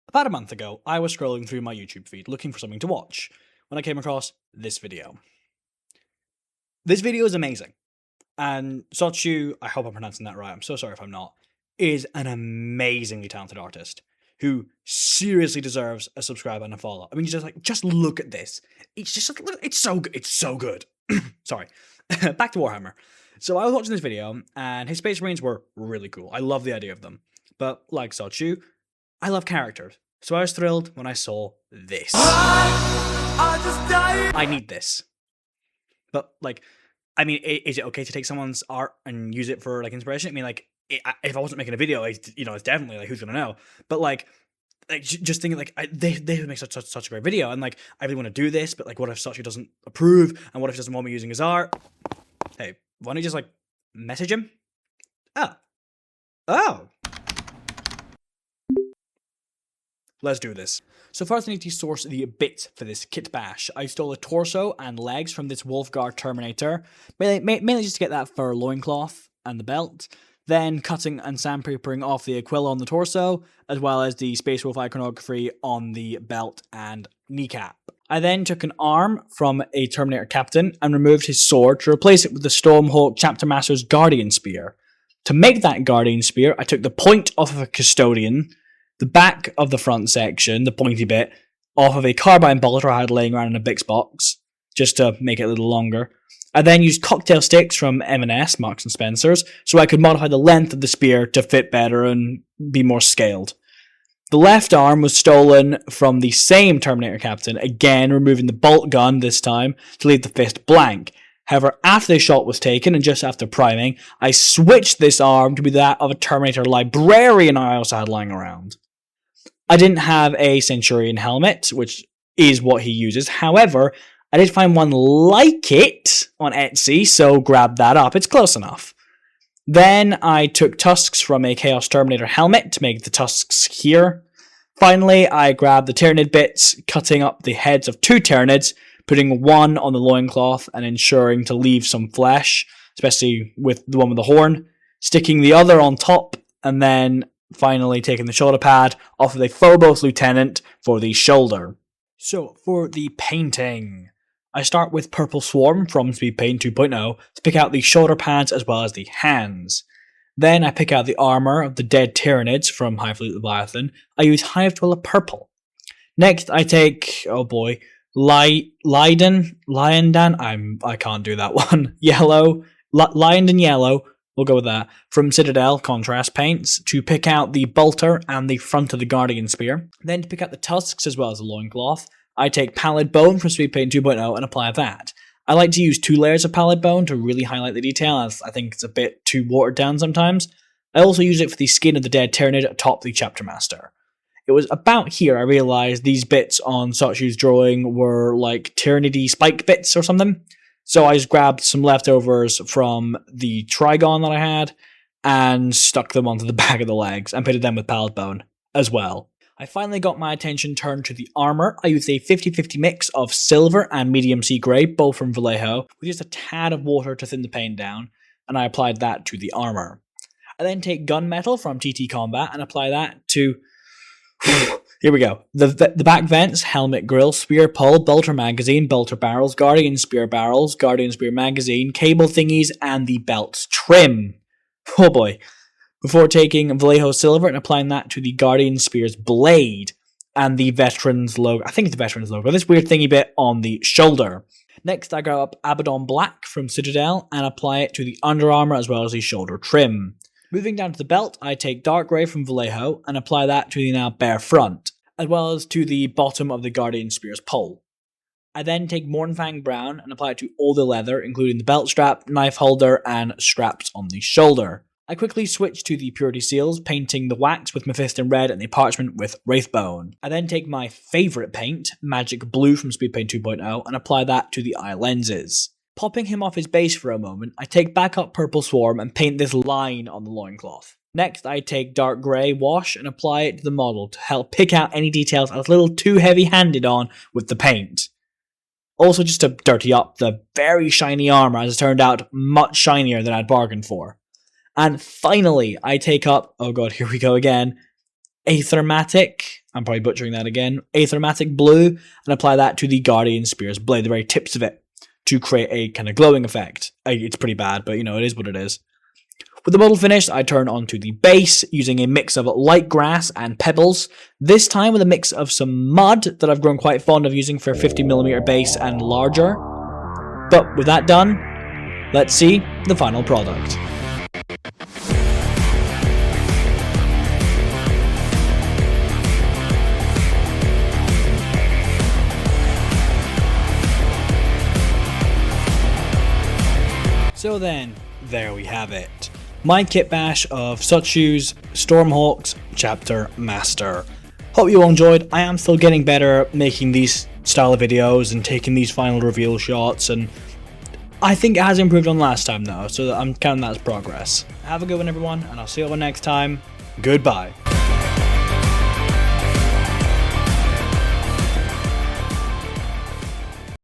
About a month ago, I was scrolling through my YouTube feed looking for something to watch when I came across this video. This video is amazing, and Sotshu, I hope I'm pronouncing that right, I'm so sorry if I'm not, is an amazingly talented artist who seriously deserves a subscribe and a follow. I mean, just look at this. It's just like, it's so good. It's so good. Sorry. Back to Warhammer. So I was watching this video, and his Space Marines were really cool. I love the idea of them. But like Sotshu, I love characters. So I was thrilled when I saw this. I need this. But like, I mean, is it okay to take someone's art and use it for like inspiration? I mean, like, if I wasn't making a video, it's definitely like, who's gonna know? But like just thinking like they would make such a great video, and like I really want to do this, but like, what if Sotshu doesn't approve, and what if he doesn't want me using his art? Hey, why don't you just like message him? Oh. Let's do this. So first I need to source the bits for this Kitbash. I stole a torso and legs from this Wolfguard Terminator, mainly just to get that fur loincloth and the belt, then cutting and sandpapering off the Aquila on the torso, as well as the Space Wolf iconography on the belt and kneecap. I then took an arm from a Terminator captain and removed his sword to replace it with the Stormhawk Chapter Master's Guardian Spear. To make that Guardian Spear, I took the point off of a Custodian, the back of the front section, the pointy bit, off of a carbine bolter I had laying around in a Bix box, just to make it a little longer. I then used cocktail sticks from M&S, Marks and Spencer's, so I could modify the length of the spear to fit better and be more scaled. The left arm was stolen from the same Terminator captain, again removing the bolt gun this time to leave the fist blank. However, after the shot was taken and just after priming, I switched this arm to be that of a Terminator librarian I also had lying around. I didn't have a Centurion helmet, which is what he uses. However, I did find one like it on Etsy, so grab that up. It's close enough. Then I took tusks from a Chaos Terminator helmet to make the tusks here. Finally, I grabbed the Tyranid bits, cutting up the heads of 2 Tyranids, putting one on the loincloth and ensuring to leave some flesh, especially with the one with the horn, sticking the other on top, and then finally taking the shoulder pad off of the Phobos Lieutenant for the shoulder. So, for the painting, I start with Purple Swarm from Speed Paint 2.0 to pick out the shoulder pads as well as the hands. Then I pick out the armor of the dead Tyranids from Highfleet Leviathan. I use Hive Dweller Purple. Next I take, oh boy, Lyandan, I can't do that one, yellow, Lyandan Yellow, we'll go with that, from Citadel Contrast Paints to pick out the bolter and the front of the Guardian Spear. Then to pick out the tusks as well as the loincloth, I take Pallid Bone from Speed Paint 2.0 and apply that. I like to use 2 layers of Pallid Bone to really highlight the detail, as I think it's a bit too watered down sometimes. I also use it for the skin of the dead Tyranid atop the Chapter Master. It was about here I realised these bits on Sotshu's drawing were like Tyranidy spike bits or something. So I just grabbed some leftovers from the Trigon that I had and stuck them onto the back of the legs and painted them with Pallid Bone as well. I finally got my attention turned to the armor. I used a 50-50 mix of silver and medium sea grey, both from Vallejo, with just a tad of water to thin the paint down, and I applied that to the armor. I then take gunmetal from TT Combat and apply that to... Here we go. The back vents, helmet grill, spear pole, bolter magazine, bolter barrels, guardian spear barrels, guardian spear magazine, cable thingies, and the belt trim. Oh boy. Before taking Vallejo silver and applying that to the Guardian Spear's blade and the Veterans logo. I think it's the Veterans logo. This weird thingy bit on the shoulder. Next, I grab up Abaddon Black from Citadel and apply it to the under armor as well as the shoulder trim. Moving down to the belt, I take Dark Grey from Vallejo and apply that to the now bare front, as well as to the bottom of the Guardian Spear's pole. I then take Mornfang Brown and apply it to all the leather, including the belt strap, knife holder, and straps on the shoulder. I quickly switch to the Purity Seals, painting the wax with Mephiston Red and the parchment with Wraithbone. I then take my favourite paint, Magic Blue from Speed Paint 2.0, and apply that to the eye lenses. Popping him off his base for a moment, I take back up Purple Swarm and paint this line on the loincloth. Next, I take Dark Grey Wash and apply it to the model to help pick out any details I was a little too heavy-handed on with the paint. Also just to dirty up the very shiny armour, as it turned out much shinier than I'd bargained for. And finally, I take up, oh god, here we go again, a Thermatic I'm probably butchering that again, Aethermatic Blue, and apply that to the Guardian Spear's blade, the very tips of it, to create a kind of glowing effect. It's pretty bad, but it is what it is. With the model finished, I turn onto the base using a mix of light grass and pebbles, this time with a mix of some mud that I've grown quite fond of using for 50mm base and larger. But with that done, let's see the final product. So then, there we have it. My Kitbash of Sotsu's Stormhawks Chapter Master. Hope you all enjoyed. I am still getting better at making these style of videos and taking these final reveal shots, and I think it has improved on last time though, so I'm counting that as progress. Have a good one everyone, and I'll see you all next time. Goodbye.